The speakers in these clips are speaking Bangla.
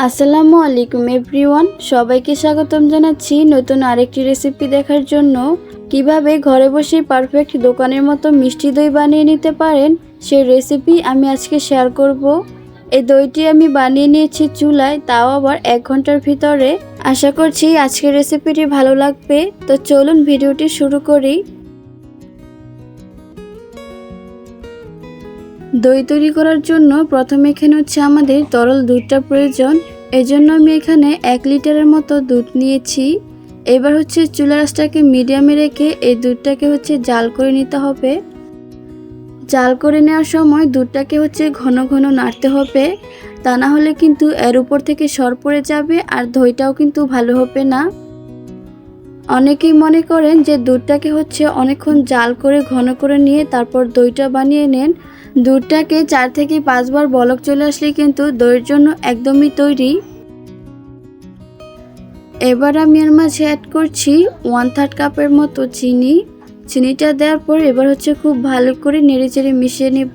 আসসালামু আলাইকুম এভরিওয়ান, সবাইকে স্বাগতম জানাচ্ছি নতুন আরেকটি রেসিপি দেখার জন্য। কিভাবে ঘরে বসে পারফেক্ট দোকানের মতো মিষ্টি দই বানিয়ে নিতে পারেন সেই রেসিপি আমি আজকে শেয়ার করব। এই দইটি আমি বানিয়ে নিয়েছি চুলায়, তাও আবার 1 ঘন্টার ভিতরে। আশা করছি আজকের রেসিপিটি ভালো লাগবে। তো চলুন ভিডিওটি শুরু করি। দই তৈরি করার জন্য প্রথমে এখানে আমাদের তরল দুধটা প্রয়োজন। এজন্য আমি এখানে 1 লিটারের মতো দুধ নিয়েছি। এবার চুলার আঁচটাকে মিডিয়ামে রেখে এই দুধটাকে জাল করে নিতে হবে। জাল করে নেওয়ার সময় দুধটাকে ঘন ঘন নাড়তে হবে, তা না হলে কিন্তু এর উপর থেকে সর পড়ে যাবে আর দইটাও কিন্তু ভালো হবে না। অনেকেই মনে করেন যে দুধটাকে অনেকক্ষণ জাল করে ঘন করে নিয়ে তারপর দইটা বানিয়ে নেন। দুধটাকে 4 থেকে 5 বার বলক চলে আসলে কিন্তু দইয়ের জন্য একদমই তৈরি। এবার আমি এর মাঝে অ্যাড করছি 1/3 কাপের মতো চিনি। চিনিটা দেওয়ার পর এবার খুব ভালো করে নেড়েচেড়ে মিশিয়ে নেব।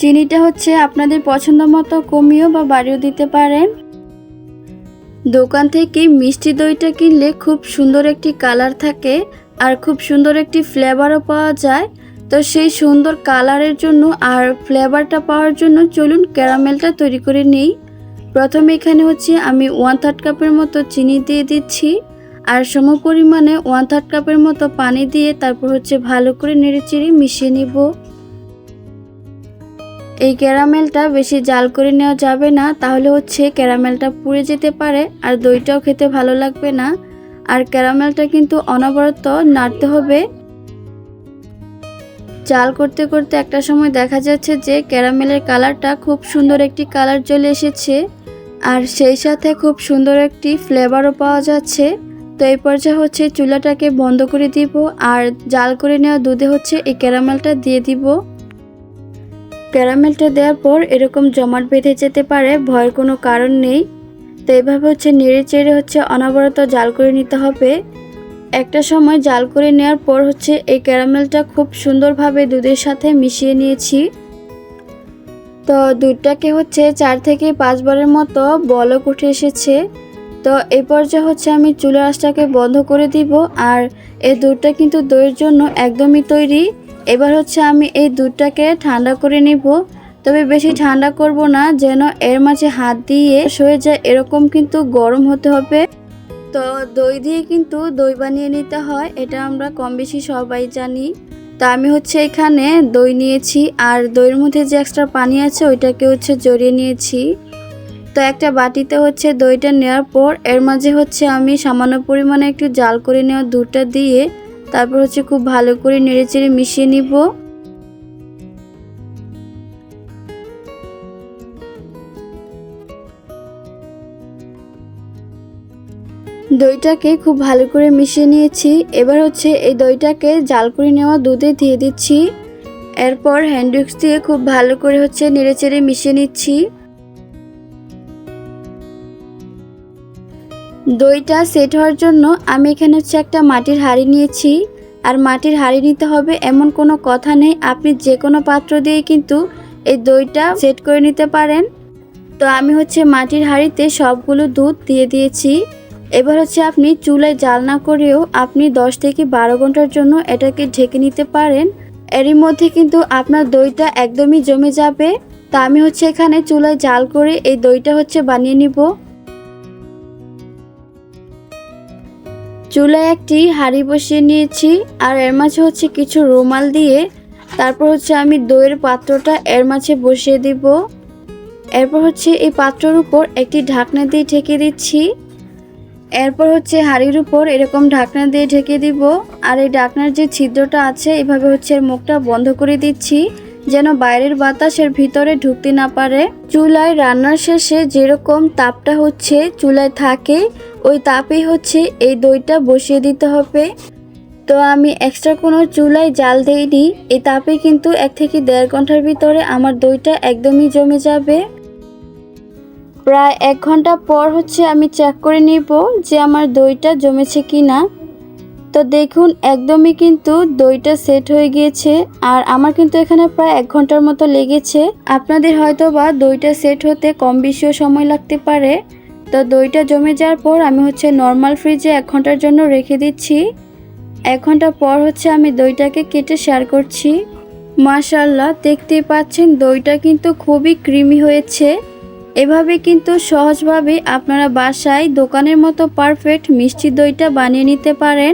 চিনিটা আপনাদের পছন্দ মতো কমিয়েও বা বাড়িয়েও দিতে পারেন। দোকান থেকে মিষ্টি দইটা কিনলে খুব সুন্দর একটি কালার থাকে আর খুব সুন্দর একটি ফ্লেভারও পাওয়া যায়। তো সেই সুন্দর কালারের জন্য আর ফ্লেভারটা পাওয়ার জন্য চলুন ক্যারামেলটা তৈরি করে নিই। প্রথমে এখানে আমি 1/3 কাপের মতো চিনি দিয়ে দিচ্ছি আর সম পরিমাণে 1/3 কাপের মতো পানি দিয়ে তারপর ভালো করে নেড়েচেড়ে মিশিয়ে নিব। এই ক্যারামেলটা বেশি জাল করে নেওয়া যাবে না, তাহলে ক্যারামেলটা পুড়ে যেতে পারে আর দইটাও খেতে ভালো লাগবে না। আর ক্যারামেলটা কিন্তু অনবরত নাড়তে হবে। জাল করতে করতে একটা সময় দেখা যাচ্ছে যে ক্যারামেলের কালারটা খুব সুন্দর একটি কালার চলে এসেছে আর সেই সাথে খুব সুন্দর একটি ফ্লেভারও পাওয়া যাচ্ছে। তো এই পর্যায়ে চুলাটাকে বন্ধ করে দিব আর জাল করে নেওয়া দুধে এই ক্যারামেলটা দিয়ে দিব। ক্যারামেলটা দেওয়ার পর এরকম জমাট বেঁধে যেতে পারে, ভয়ের কোনো কারণ নেই। তো এইভাবে নেড়ে চেড়ে অনবরত জাল করে নিতে হবে। একটা সময় জাল করে নেওয়ার পর এই ক্যারামেলটা খুব সুন্দরভাবে দুধের সাথে মিশিয়ে নিয়েছি। তো দুধটাকে 4 থেকে 5 বারের মতো বলক উঠে এসেছে। তো এই পর্যায়ে আমি চুলার আঁচটাকে বন্ধ করে দিব আর এই দুধটা কিন্তু দইয়ের জন্য একদমই তৈরি। এবার আমি এই দুধটাকে ঠান্ডা করে নিব, তবে বেশি ঠান্ডা করব না, যেন এর মাঝে হাত দিয়ে সয়ে যায় এরকম কিন্তু গরম হতে হবে। তো দই দিয়ে কিন্তু দই বানিয়ে নিতে হয়, এটা আমরা কম বেশি সবাই জানি। তো আমি এখানে দই নিয়েছি আর দইয়ের মধ্যে যে এক্সট্রা পানি আছে ওইটাকে জড়িয়ে নিয়েছি। তো একটা বাটিতে দইটা নেওয়ার পর এর মাঝে আমি সামান্য পরিমাণে একটু জাল করে নেওয়া দুধটা দিয়ে তারপর খুব ভালো করে নেড়েচেড়ে মিশিয়ে নিব। দইটাকে খুব ভালো করে মিশিয়ে নিয়েছি। এবার এই দইটাকে জাল করে নেওয়া দুধে দিয়ে দিচ্ছি। এরপর হ্যান্ড উইক্স দিয়ে খুব ভালো করে নেড়েচেড়ে মিশিয়ে নিচ্ছি। দইটা সেট হওয়ার জন্য আমি এখানে একটা মাটির হাঁড়ি নিয়েছি। আর মাটির হাঁড়ি নিতে হবে এমন কোনো কথা নেই, আপনি যে কোনো পাত্র দিয়ে কিন্তু এই দইটা সেট করে নিতে পারেন। তো আমি মাটির হাঁড়িতে সবগুলো দুধ দিয়ে দিয়েছি। এবার আপনি চুলায় জাল না করেও আপনি 10 থেকে 12 ঘন্টার জন্য এটাকে ঢেকে নিতে পারেন। এরই মধ্যে কিন্তু আপনার দইটা একদমই জমে যাবে। তা আমি এখানে চুলায় জাল করে এই দইটা বানিয়ে নিব। চুলায় একটি হাঁড়ি বসিয়ে নিয়েছি আর এর মাঝে কিছু রুমাল দিয়ে তারপর আমি দইয়ের পাত্রটা এর মাঝে বসিয়ে দিব। এরপর এই পাত্রের উপর একটি ঢাকনা দিয়ে ঢেকে দিচ্ছি। এরপর হাঁড়ির উপর এরকম ঢাকনা দিয়ে ঢেকে দিব আর এই ঢাকনার যে ছিদ্রটা আছে এভাবে এর মুখটা বন্ধ করে দিচ্ছি, যেন বাইরের বাতাস এর ভিতরে ঢুকতে না পারে। চুলায় রান্নার শেষে যেরকম তাপটা চুলায় থাকে ওই তাপেই এই দইটা বসিয়ে দিতে হবে। তো আমি এক্সট্রা কোনো চুলায় জাল দেইনি, এই তাপে কিন্তু 1 থেকে 1.5 ঘন্টার ভিতরে আমার দইটা একদমই জমে যাবে। প্রায় 1 ঘন্টা পর আমি চেক করে নিব যে আমার দইটা জমেছে কিনা। তো দেখুন একদমই কিন্তু দইটা সেট হয়ে গিয়েছে আর আমার কিন্তু এখানে প্রায় 1 ঘন্টার মতো লেগেছে। আপনাদের হয়তো বা দইটা সেট হতে কম বেশিও সময় লাগতে পারে। তো দইটা জমে যাওয়ার পর আমি হচ্ছে নর্মাল ফ্রিজে 1 ঘন্টার জন্য রেখে দিচ্ছি। 1 ঘন্টা পর হচ্ছে আমি দইটাকে কেটে শেয়ার করছি। মাশাআল্লাহ, দেখতেই পাচ্ছেন দইটা কিন্তু খুবই ক্রিমি হয়েছে। এভাবে কিন্তু সহজভাবে আপনারা বাসায় দোকানের মতো পারফেক্ট মিষ্টি দইটা বানিয়ে নিতে পারেন।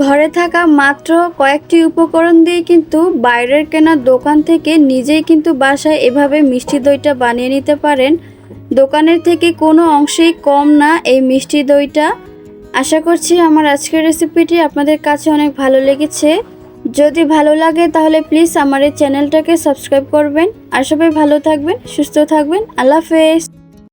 ঘরে থাকা মাত্র কয়েকটি উপকরণ দিয়ে কিন্তু বাইরের কেনা দোকান থেকে নিজেই কিন্তু বাসায় এভাবে মিষ্টি দইটা বানিয়ে নিতে পারেন। দোকানের থেকে কোনো অংশেই কম না এই মিষ্টি দইটা। আশা করছি আমার আজকের রেসিপিটি আপনাদের কাছে অনেক ভালো লেগেছে। যদি ভালো লাগে তাহলে প্লিজ আমার এই চ্যানেলটাকে সাবস্ক্রাইব করবেন। আর সবাই ভালো থাকবেন, সুস্থ থাকবেন। আল্লাহ হাফেজ।